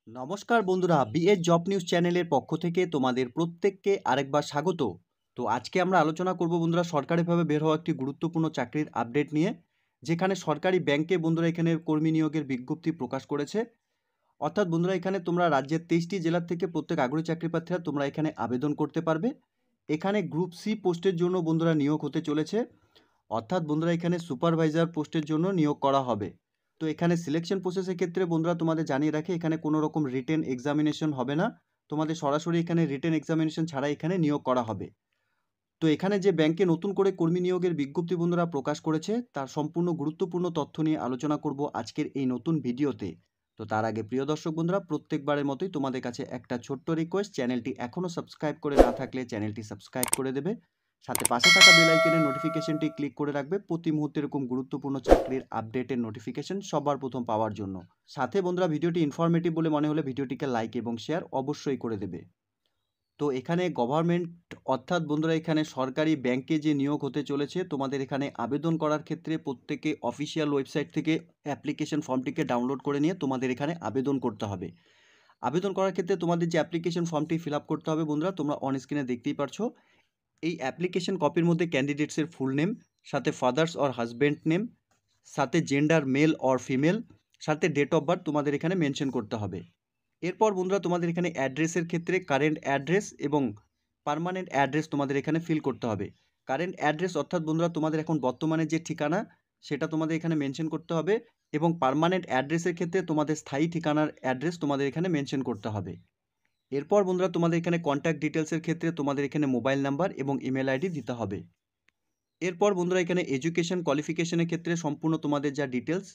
নমস্কার বন্ধুরা, BS job news চ্যানেলের পক্ষ থেকে তোমাদের প্রত্যেককে আরেকবার স্বাগত। তো আজকে আমরা আলোচনা করব বন্ধুরা সরকারিভাবে বের হওয়া একটি গুরুত্বপূর্ণ চাকরির আপডেট নিয়ে, যেখানে সরকারি ব্যাংকে বন্ধুরা এখানে কর্মী নিয়োগের বিজ্ঞপ্তি প্রকাশ করেছে। অর্থাৎ বন্ধুরা এখানে তোমরা রাজ্যের 23টি জেলার থেকে প্রত্যেক আগ্রহী চাকরি প্রার্থীরা তোমরা এখানে আবেদন করতে পারবে। এখানে গ্রুপ সি পোস্টের জন্য বন্ধুরা নিয়োগ হতে চলেছে। অর্থাৎ বন্ধুরা এখানে সুপারভাইজার পোস্টের জন্য নিয়োগ করা হবে। তো এখানে সিলেকশন প্রসেসের ক্ষেত্রে বন্ধুরা তোমাদের জানিয়ে রাখে, এখানে কোনো রকম রিটেন এক্সামিনেশন হবে না। তোমাদের সরাসরি এখানে রিটেন এক্সামিনেশন ছাড়া এখানে নিয়োগ করা হবে। তো এখানে যে ব্যাংকে নতুন করে কর্মী নিয়োগের বিজ্ঞপ্তি বন্ধুরা প্রকাশ করেছে, তার সম্পূর্ণ গুরুত্বপূর্ণ তথ্য নিয়ে আলোচনা করব আজকের এই নতুন ভিডিওতে। তো তার আগে প্রিয় দর্শক বন্ধুরা, প্রত্যেকবারের মতোই তোমাদের কাছে একটা ছোট্ট রিকোয়েস্ট, চ্যানেলটি এখনও সাবস্ক্রাইব করে না থাকলে চ্যানেলটি সাবস্ক্রাইব করে দেবে। সাথে পাশে থাকা বেল আইকনের নোটিফিকেশনটি ক্লিক করে রাখবে প্রতি মুহূর্তে এরকম গুরুত্বপূর্ণ চাকরির আপডেটের নোটিফিকেশন সবার প্রথম পাওয়ার জন্য। সাথে বন্ধুরা ভিডিওটি ইনফরমেটিভ বলে মনে হলে ভিডিওটিকে লাইক এবং শেয়ার অবশ্যই করে দেবে। তো এখানে গভর্নমেন্ট অর্থাৎ বন্ধুরা এখানে সরকারি ব্যাংকে যে নিয়োগ হতে চলেছে, তোমাদের এখানে আবেদন করার ক্ষেত্রে প্রত্যেকে অফিসিয়াল ওয়েবসাইট থেকে অ্যাপ্লিকেশন ফর্মটিকে ডাউনলোড করে নিয়ে তোমাদের এখানে আবেদন করতে হবে। আবেদন করার ক্ষেত্রে তোমাদের যে অ্যাপ্লিকেশন ফর্মটি ফিল আপ করতে হবে বন্ধুরা, তোমরা অন স্ক্রিনে দেখতেই পারছো। এই অ্যাপ্লিকেশন কপির মধ্যে ক্যান্ডিডেটসের ফুল নেম, সাথে ফাদার্স অর হাজব্যান্ড নেম, সাথে জেন্ডার মেল অর ফিমেল, সাথে ডেট অফ বার্থ তোমাদের এখানে মেনশন করতে হবে। এরপর বন্ধুরা তোমাদের এখানে অ্যাড্রেসের ক্ষেত্রে কারেন্ট অ্যাড্রেস এবং পার্মানেন্ট অ্যাড্রেস তোমাদের এখানে ফিল করতে হবে। কারেন্ট অ্যাড্রেস অর্থাৎ বন্ধুরা তোমাদের এখন বর্তমানে যে ঠিকানা সেটা তোমাদের এখানে মেনশন করতে হবে, এবং পার্মানেন্ট অ্যাড্রেসের ক্ষেত্রে তোমাদের স্থায়ী ঠিকানার অ্যাড্রেস তোমাদের এখানে মেনশন করতে হবে। এরপর বন্ধুরা তোমাদের এখানে কন্ট্যাক্ট ডিটেলসের ক্ষেত্রে তোমাদের এখানে মোবাইল নাম্বার এবং ইমেল আইডি দিতে হবে। এরপর বন্ধুরা এখানে এডুকেশন কোয়ালিফিকেশনের ক্ষেত্রে সম্পূর্ণ তোমাদের যা ডিটেলস,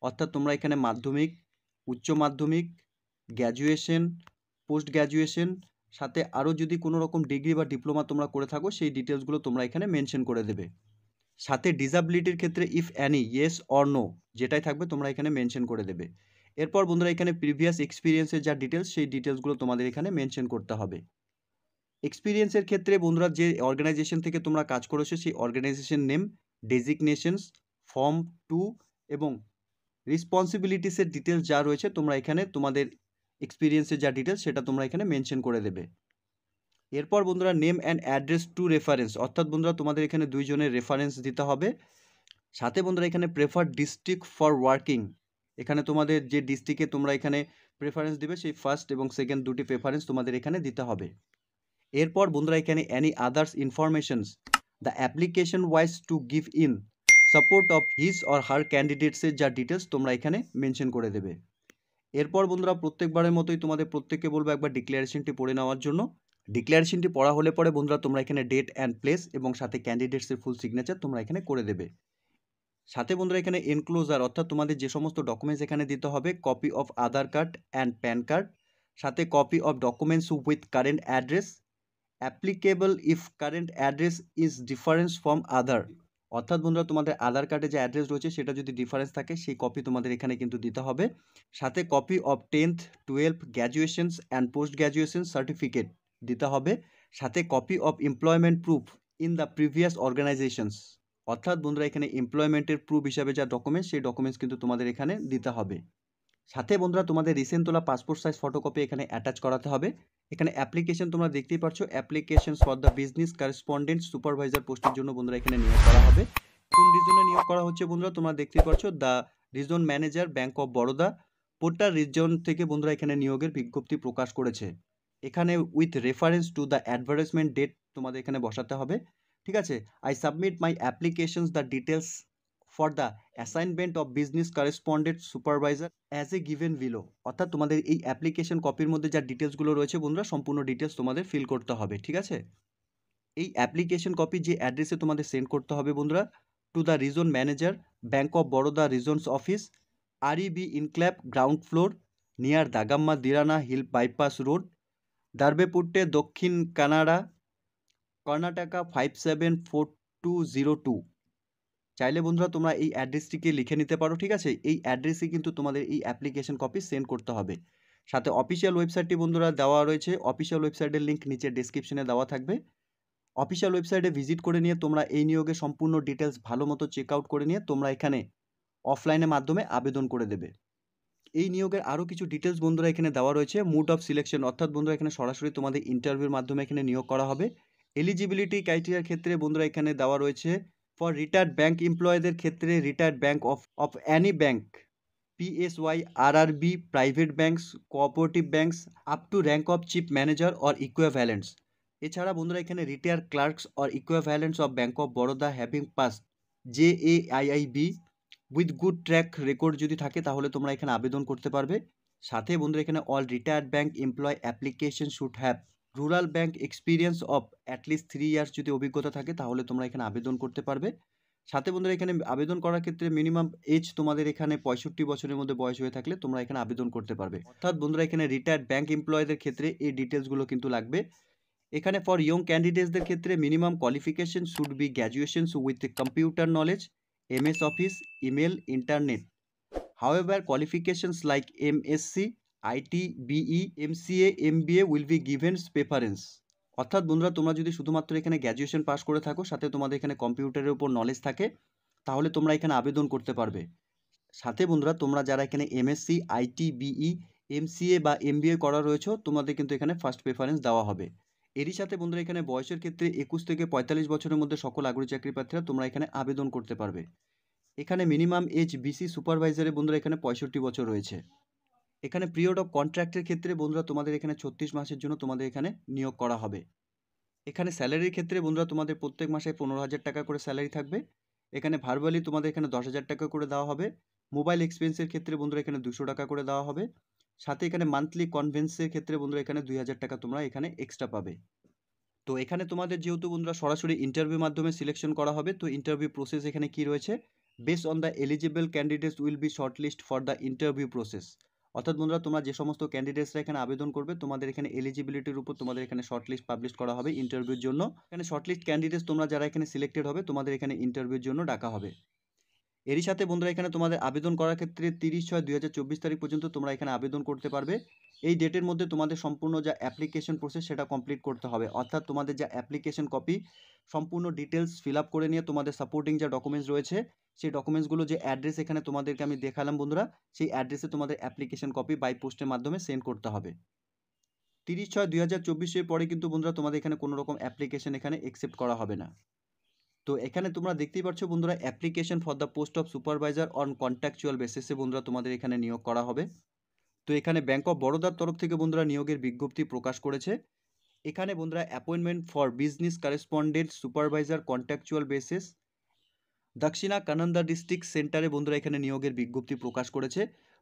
অর্থাৎ তোমরা এখানে মাধ্যমিক, উচ্চ মাধ্যমিক, গ্র্যাজুয়েশন, পোস্ট গ্র্যাজুয়েশন, সাথে আরও যদি কোনো রকম ডিগ্রি বা ডিপ্লোমা তোমরা করে থাকো সেই ডিটেলসগুলো তোমরা এখানে মেনশন করে দেবে। সাথে ডিসাবিলিটির ক্ষেত্রে if any yes or no যেটাই থাকবে তোমরা এখানে মেনশন করে দেবে। এরপর বন্ধুরা এখানে প্রিভিয়াস এক্সপিরিয়েন্সের যা ডিটেলস সেই ডিটেলসগুলো তোমাদের এখানে মেনশন করতে হবে। এক্সপিরিয়েন্সের ক্ষেত্রে বন্ধুরা যে অর্গানাইজেশন থেকে তোমরা কাজ করেছো সেই অর্গানাইজেশন নেম, ডেজিগনেশনস, ফর্ম 2 এবং রেসপন্সিবিলিটিসের ডিটেলস যা রয়েছে তোমরা এখানে তোমাদের এক্সপিরিয়েন্সের যা ডিটেলস সেটা তোমরা এখানে মেনশন করে দেবে। এরপর বন্ধুরা name and address to reference, অর্থাৎ বন্ধুরা তোমাদের এখানে দুইজনের রেফারেন্স দিতে হবে। সাথে বন্ধুরা এখানে প্রেফার্ড ডিস্ট্রিক্ট ফর ওয়ার্কিং, এখানে তোমাদের যে ডিস্ট্রিক্টে তোমরা এখানে প্রেফারেন্স দিবে সেই ফার্স্ট এবং সেকেন্ড দুটি প্রেফারেন্স তোমাদের এখানে দিতে হবে। এরপর বন্ধুরা এখানে any others informations the application wise to give in support of his or her ক্যান্ডিডেটসের যা ডিটেলস তোমরা এখানে মেনশন করে দেবে। এরপর বন্ধুরা প্রত্যেকবারের মতোই তোমাদের প্রত্যেককে বলবো একবার ডিক্লারেশনটি পড়ে নেওয়ার জন্য। ডিক্লারেশনটি পড়া হলে পরে বন্ধুরা তোমরা এখানে ডেট অ্যান্ড প্লেস এবং সাথে ক্যান্ডিডেটসের ফুল সিগনেচার তোমরা এখানে করে দেবে। সাথে বন্ধুরা এখানে এনক্লোজার অর্থাৎ তোমাদের যে সমস্ত ডকুমেন্টস এখানে দিতে হবে, copy of Aadhaar card and PAN card, সাথে copy of documents with current address applicable if current address is difference from Aadhaar, অর্থাৎ বন্ধুরা তোমাদের আধার কার্ডে যে অ্যাড্রেস রয়েছে সেটা যদি ডিফারেন্স থাকে সেই কপি তোমাদের এখানে কিন্তু দিতে হবে। সাথে copy of 10th 12th graduations and post graduation certificate দিতে হবে। সাথে copy of employment proof in the previous organisations, অর্থাৎ বন্ধুরা এখানে এমপ্লয়মেন্টের প্রুফ হিসাবে যা ডকুমেন্টস সেই ডকুমেন্টস কিন্তু তোমাদের এখানে দিতে হবে। সাথে বন্ধুরা তোমাদের রিসেন্ট তোলা পাসপোর্ট সাইজ ফটোকপি এখানে অ্যাটাচ করাতে হবে। এখানে অ্যাপ্লিকেশন তোমরা দেখতেই পাচ্ছ, application for the business correspondent supervisor পোস্টের জন্য বন্ধুরা এখানে নিয়োগ করা হবে। কোন রিজনে নিয়োগ করা হচ্ছে বন্ধুরা তোমরা দেখতেই পাচ্ছ, the region manager bank of Baroda পোর্টা রিজন থেকে বন্ধুরা এখানে নিয়োগের বিজ্ঞপ্তি প্রকাশ করেছে। এখানে with reference to the advertisement date তোমাদের এখানে বসাতে হবে। ঠিক আছে, I submit my applications the details for the assignment of business correspondent supervisor as a given below, অর্থাৎ তোমাদের এই অ্যাপ্লিকেশন কপির মধ্যে যা ডিটেলসগুলো রয়েছে বন্ধুরা সম্পূর্ণ ডিটেলস তোমাদের ফিল করতে হবে। ঠিক আছে, এই অ্যাপ্লিকেশন কপি যে অ্যাড্রেসে তোমাদের সেন্ড করতে হবে বন্ধুরা, to the region manager bank of Baroda regions office, REB ইনক্ল্যাব গ্রাউন্ড ফ্লোর নিয়ার দাগাম্মা দিরানা হিল বাইপাস রোড, দার্বেপুট্টে দক্ষিণ কানাডা, কর্ণাটকা 574202। চাইলে বন্ধুরা তোমরা এই অ্যাড্রেসটিকে লিখে নিতে পারো। ঠিক আছে, এই অ্যাড্রেসে কিন্তু তোমাদের এই অ্যাপ্লিকেশন কপি সেন্ড করতে হবে। সাথে অফিসিয়াল ওয়েবসাইটটি বন্ধুরা দেওয়া রয়েছে, অফিসিয়াল ওয়েবসাইটের লিঙ্ক নিচে ডেসক্রিপশনে দেওয়া থাকবে। অফিসিয়াল ওয়েবসাইটে ভিজিট করে নিয়ে তোমরা এই নিয়োগের সম্পূর্ণ ডিটেলস ভালো মতো চেক আউট করে নিয়ে তোমরা এখানে অফলাইনের মাধ্যমে আবেদন করে দেবে। এই নিয়োগের আরও কিছু ডিটেলস বন্ধুরা এখানে দেওয়া রয়েছে। মুড অফ সিলেকশন, অর্থাৎ বন্ধুরা এখানে সরাসরি তোমাদের ইন্টারভিউর মাধ্যমে এখানে নিয়োগ করা হবে। এলিজিবিলিটি ক্রাইটেরিয়ার ক্ষেত্রে বন্ধুরা এখানে দেওয়া রয়েছে ফর রিটায়ার্ড ব্যাংক এমপ্লয়ীদের ক্ষেত্রে retired bank of any bank, PSY, RRB, private banks, cooperative banks up to rank of chief manager or equivalents. এছাড়া বন্ধুরা এখানে retire clerks or equivalents of bank of Baroda having pass JAIIB with good track record যদি থাকে তাহলে তোমরা এখানে আবেদন করতে পারবে। সাথে বন্ধুরা এখানে all retired bank employ application should have rural bank experience of at least 3 years যদি অভিজ্ঞতা থাকে তাহলে তোমরা এখানে আবেদন করতে পারবে। সাথে বন্ধুরা এখানে আবেদন করার ক্ষেত্রে মিনিমাম এজ তোমাদের এখানে 65 বছরের মধ্যে বয়স হয়ে থাকলে তোমরা এখানে আবেদন করতে পারবে। অর্থাৎ বন্ধুরা এখানে রিটায়ার্ড ব্যাংক এমপ্লয়ীদের ক্ষেত্রে এই ডিটেলসগুলো কিন্তু লাগবে। এখানে ফর ইয়ং ক্যান্ডিডেটসদের ক্ষেত্রে minimum qualification should be graduations with computer knowledge, MS office, email, internet. However, qualifications like MSc, IT, BE, MCA, MBA will be given preference. অর্থাৎ বন্ধুরা তোমরা যদি শুধুমাত্র এখানে গ্র্যাজুয়েশন পাস করে থাকো, সাথে তোমাদের এখানে কম্পিউটারের উপর নলেজ থাকে, তাহলে তোমরা এখানে আবেদন করতে পারবে। সাথে বন্ধুরা তোমরা যারা এখানে MSc, IT, BE, MCA বা MBA করা রয়েছে তোমাদের কিন্তু এখানে ফার্স্ট প্রেফারেন্স দেওয়া হবে। এরই সাথে বন্ধুরা এখানে বয়সের ক্ষেত্রে 21 থেকে 45 বছরের মধ্যে সকল আগ্রহী চাকরি প্রার্থীরা তোমরা এখানে আবেদন করতে পারবে। এখানে মিনিমাম এজ BC সুপারভাইজারে বন্ধুরা এখানে 65 বছর রয়েছে। এখানে পিরিয়ড অফ কন্ট্রাক্টের ক্ষেত্রে বন্ধুরা তোমাদের এখানে 36 মাসের জন্য তোমাদের এখানে নিয়োগ করা হবে। এখানে স্যালারির ক্ষেত্রে বন্ধুরা তোমাদের প্রত্যেক মাসে 15,000 টাকা করে স্যালারি থাকবে। এখানে ভার্বালি তোমাদের এখানে 10,000 টাকা করে দেওয়া হবে। মোবাইল এক্সপেন্সের ক্ষেত্রে বন্ধুরা এখানে 200 টাকা করে দেওয়া হবে। সাথে এখানে মান্থলি কনভেন্সের ক্ষেত্রে বন্ধুরা এখানে 2,000 টাকা তোমরা এখানে এক্সট্রা পাবে। তো এখানে তোমাদের যেহেতু বন্ধুরা সরাসরি ইন্টারভিউ মাধ্যমে সিলেকশন করা হবে, তো ইন্টারভিউ প্রসেস এখানে কি রয়েছে, based on the eligible candidates will be shortlist for the interview process. অর্থাৎ বন্ধুরা তোমরা যে সমস্ত ক্যান্ডিডেটসরা এখানে আবেদন করবে তোমাদের এখানে এলিজিবিলিটির উপর তোমাদের এখানে শর্টলিস্ট পাবলিশ করা হবে ইন্টারভিউর জন্য। এখানে শর্টলিস্ট ক্যান্ডিডেটস তোমরা যারা এখানে সিলেক্টেড হবে তোমাদের এখানে ইন্টারভিউর জন্য ডাকা হবে। এরই সাথে বন্ধুরা এখানে তোমাদের আবেদন করার ক্ষেত্রে 30/6/2024 তারিখ পর্যন্ত তোমরা এখানে আবেদন করতে পারবে। এই ডেটের মধ্যে তোমাদের সম্পূর্ণ যা অ্যাপ্লিকেশন প্রসেস সেটা কমপ্লিট করতে হবে। অর্থাৎ তোমাদের যা অ্যাপ্লিকেশন কপি সম্পূর্ণ ডিটেলস ফিল আপ করে নিয়ে তোমাদের সাপোর্টিং যা ডকুমেন্টস রয়েছে সেই ডকুমেন্টসগুলো যে অ্যাড্রেস এখানে তোমাদেরকে আমি দেখালাম বন্ধুরা, সেই অ্যাড্রেসে তোমাদের অ্যাপ্লিকেশন কপি বাই পোস্টের মাধ্যমে সেন্ড করতে হবে। 30/6/2024 পরে কিন্তু বন্ধুরা তোমাদের এখানে কোনো রকম অ্যাপ্লিকেশন এখানে অ্যাকসেপ্ট করা হবে না। তো এখানে তোমরা দেখতেই পাচ্ছ বন্ধুরা application for the post of supervisor on contractual বেসিসে বন্ধুরা তোমাদের এখানে নিয়োগ করা হবে। তো এখানে ব্যাংক অফ বরোদার তরফ থেকে বন্ধুরা নিয়োগের বিজ্ঞপ্তি প্রকাশ করেছে। এখানে বন্ধুরা appointment for business correspondent supervisor contractual basis Dakshina Kannada district সেন্টারে বন্ধুরা এখানে নিয়োগের বিজ্ঞপ্তি প্রকাশ করেছে।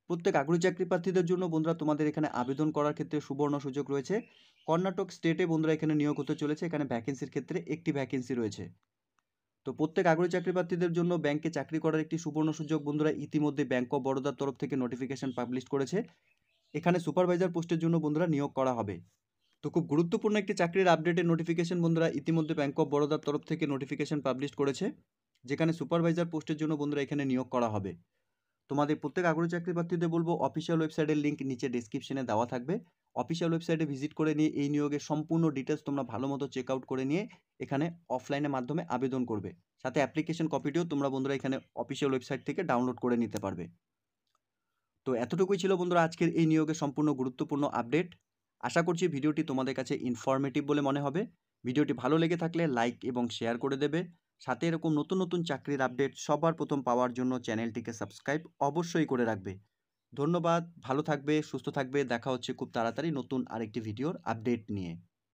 প্রত্যেক আগ্রহী চাকরি প্রার্থীদের জন্য বন্ধুরা তোমাদের এখানে আবেদন করার ক্ষেত্রে সুবর্ণ সুযোগ রয়েছে। কর্ণাটক স্টেটে বন্ধুরা এখানে নিয়োগ হতে চলেছে। এখানে ভ্যাকেন্সির ক্ষেত্রে একটি ভ্যাকেন্সি রয়েছে। তো প্রত্যেক আগ্রহী চাকরি প্রার্থীদের জন্য ব্যাংকে চাকরি করার একটি সুবর্ণ সুযোগ বন্ধুরা ইতিমধ্যে ব্যাংক অফ বরোদার তরফ থেকে নোটিফিকেশন পাবলিশ করেছে। এখানে সুপারভাইজার পোস্টের জন্য বন্ধুরা নিয়োগ করা হবে। তো খুব গুরুত্বপূর্ণ একটি চাকরির আপডেটের নোটিফিকেশন বন্ধুরা ইতিমধ্যে ব্যাংক অফ বরোদার তরফ থেকে নোটিফিকেশন পাবলিশ করেছে, যেখানে সুপারভাইজার পোস্টের জন্য বন্ধুরা এখানে নিয়োগ করা হবে। তোমাদের প্রত্যেক আগ্রহী চাকরি প্রার্থীদের বলবো অফিসিয়াল ওয়েবসাইটের লিঙ্ক নিচে ডেসক্রিপশনে দেওয়া থাকবে। অফিসিয়াল ওয়েবসাইটে ভিজিট করে নিয়ে এই নিয়োগের সম্পূর্ণ ডিটেলস তোমরা ভালো মতো চেক আউট করে নিয়ে এখানে অফলাইনের মাধ্যমে আবেদন করবে। সাথে অ্যাপ্লিকেশন কপিটিও তোমরা বন্ধুরা এখানে অফিসিয়াল ওয়েবসাইট থেকে ডাউনলোড করে নিতে পারবে। তো এতটুকুই ছিল বন্ধুরা আজকের এই নিয়োগের সম্পূর্ণ গুরুত্বপূর্ণ আপডেট। আশা করছি ভিডিওটি তোমাদের কাছে ইনফরমেটিভ বলে মনে হবে। ভিডিওটি ভালো লেগে থাকলে লাইক এবং শেয়ার করে দেবে। সাথে এরকম নতুন নতুন চাকরির আপডেট সবার প্রথম পাওয়ার জন্য চ্যানেলটিকে সাবস্ক্রাইব অবশ্যই করে রাখবে। ধন্যবাদ, ভালো থাকবে, সুস্থ থাকবে। দেখা হচ্ছে খুব তাড়াতাড়ি নতুন আরেকটি ভিডিওর আপডেট নিয়ে।